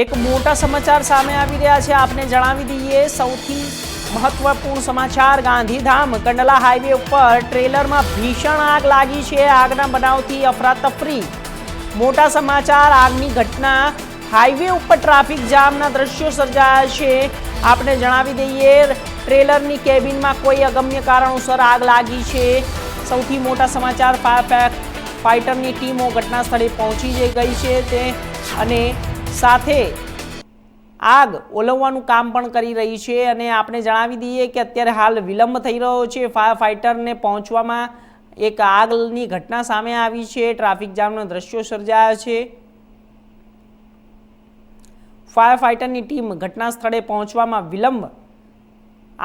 એક મોટા સમાચાર સામે આવી રહ્યા છે। આપને જણાવી દઈએ સૌથી મહત્વપૂર્ણ સમાચાર ગાંધીધામ કંડલા હાઈવે ઉપર ટ્રેલરમાં ભીષણ આગ લાગી છે। આગના બનાવથી અફરાતફરી। મોટા સમાચાર આગની ઘટના હાઈવે ઉપર ટ્રાફિક જામના દ્રશ્યો સર્જાયા છે। આપને જણાવી દઈએ ટ્રેલરની કેબિનમાં કોઈ અગમ્ય કારણોસર આગ લાગી છે। સૌથી મોટા સમાચાર ફાઇટરની ટીમો ઘટના સ્થળે પહોંચી ગઈ છે તે અને સાથે આગ ઓલવવાનું કામ પણ કરી રહી છે। અને આપણે જણાવી દઈએ કે અત્યારે હાલ વિલંબ થઈ રહ્યો છે ફાયર ફાઇટરને પહોંચવામાં। એક આગની ઘટના સામે આવી છે। ટ્રાફિક જામના દ્રશ્યો સર્જાયા છે। ફાયર ફાઇટરની ટીમ ઘટના સ્થળે પહોંચવામાં વિલંબ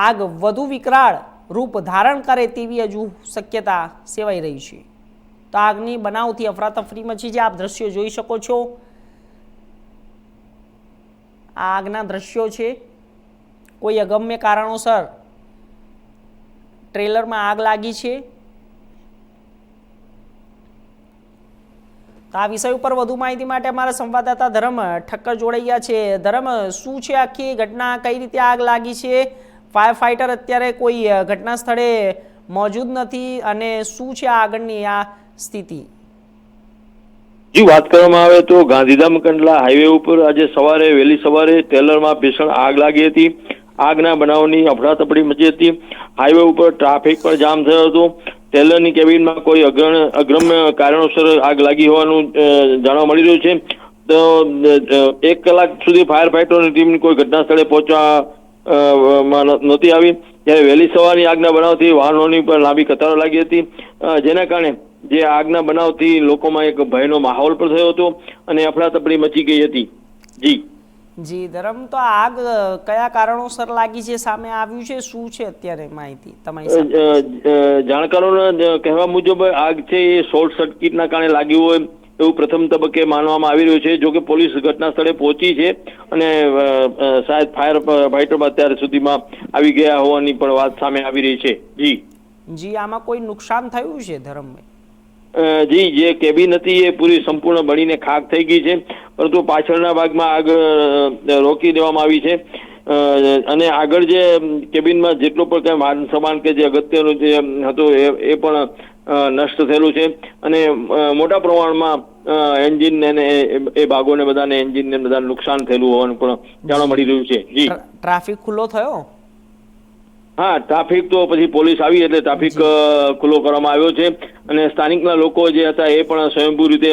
આગ વધુ વિકરાળ રૂપ ધારણ કરે તેવી હજુ શક્યતા સેવાઈ રહી છે। તો આગની બનાવથી અફરાતફરી મચી છે। આપ દ્રશ્યો જોઈ શકો છો। આગના દ્રશ્યો છે। કોઈ અગમ્ય કારણોસર ટ્રેલરમાં આગ લાગી છે। તો આ વિષય ઉપર વધુ માહિતી માટે અમારા સંવાદદાતા ધરમ ઠક્કર જોડાઈ ગયા છે। ધરમ, શું છે આખી ઘટના, કઈ રીતે આગ લાગી છે? ફાયર ફાઇટર અત્યારે કોઈ ઘટના સ્થળે મોજૂદ નથી અને શું છે આગળની આ સ્થિતિ? જી, વાત કરવામાં આવે તો ગાંધીધામ કંડલા હાઈવે ઉપર આજે સવારે વહેલી સવારે ટ્રેલરમાં ભીષણ આગ લાગી હતી। આગના બનાવની અફડાતફડી મચી હતી। હાઈવે ઉપર ટ્રાફિક પણ જામ થયો હતો। ટ્રેલરની કેબિનમાં કોઈ અગ્રમ્ય કારણોસર આગ લાગી હોવાનું જાણવા મળી રહ્યું છે। તો 1 કલાક સુધી ફાયર ફાઇટરની ટીમની કોઈ ઘટના સ્થળે પહોંચવા નહોતી આવી। ત્યારે વહેલી સવારની આગના બનાવથી વાહનોની પણ લાંબી કતારો લાગી હતી, જેના કારણે જે આગના બનાવથી લોકોમાં એક ભયનો માહોલ પણ થયો હતો અને અફડાતફડી મચી ગઈ હતી। જી ધરમ, તો આગ કયા કારણોસર લાગી છે સામે આવ્યું છે? શું છે અત્યારે માહિતી તમારી સાથે? જાણકારોના કહેવા મુજબ આગ છે એ શોર્ટ સર્કિટના કારણે લાગ્યું હોય એવું પ્રથમ તબક્કે માનવામાં આવી રહ્યું છે। જો કે પોલીસ ઘટના સ્થળે પહોંચી છે અને શાયદ ફાયર ફાઇટરમાં અત્યાર સુધીમાં આવી ગયા હોવાની પણ વાત સામે આવી રહી છે। જી, આમાં કોઈ નુકસાન થયું છે ધરમભાઈ? જી, જે કેબિન હતી એ પૂરી સંપૂર્ણ બળીને ખાક થઈ ગઈ છે, પરંતુ પાછળના ભાગમાં આગ રોકી દેવામાં આવી છે અને આગળ જે કેબિનમાં જેટલો પણ કઈ માલ સામાન કે જે અગત્યનું જે હતું એ પણ નષ્ટ થયેલું છે અને મોટા પ્રમાણમાં એન્જિન અને એ ભાગોને બધાને એન્જિનને બધાને નુકસાન થયેલું હોવાનું પણ જાણવા મળી રહ્યું છે। જી, ટ્રાફિક ખુલ્લો થયો? હા, ટ્રાફિક તો પછી પોલીસ આવી એટલે ટ્રાફિક ખુલ્લો કરવામાં આવ્યો છે અને સ્થાનિકના લોકો જે હતા એ પણ સ્વયંભૂ રીતે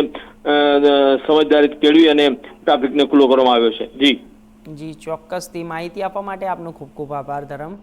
સમજદારી કેળવી અને ટ્રાફિકને ખુલ્લો કરવામાં આવ્યો છે। જી, ચોક્કસથી માહિતી આપવા માટે આપનો ખૂબ ખૂબ આભાર ધરમ।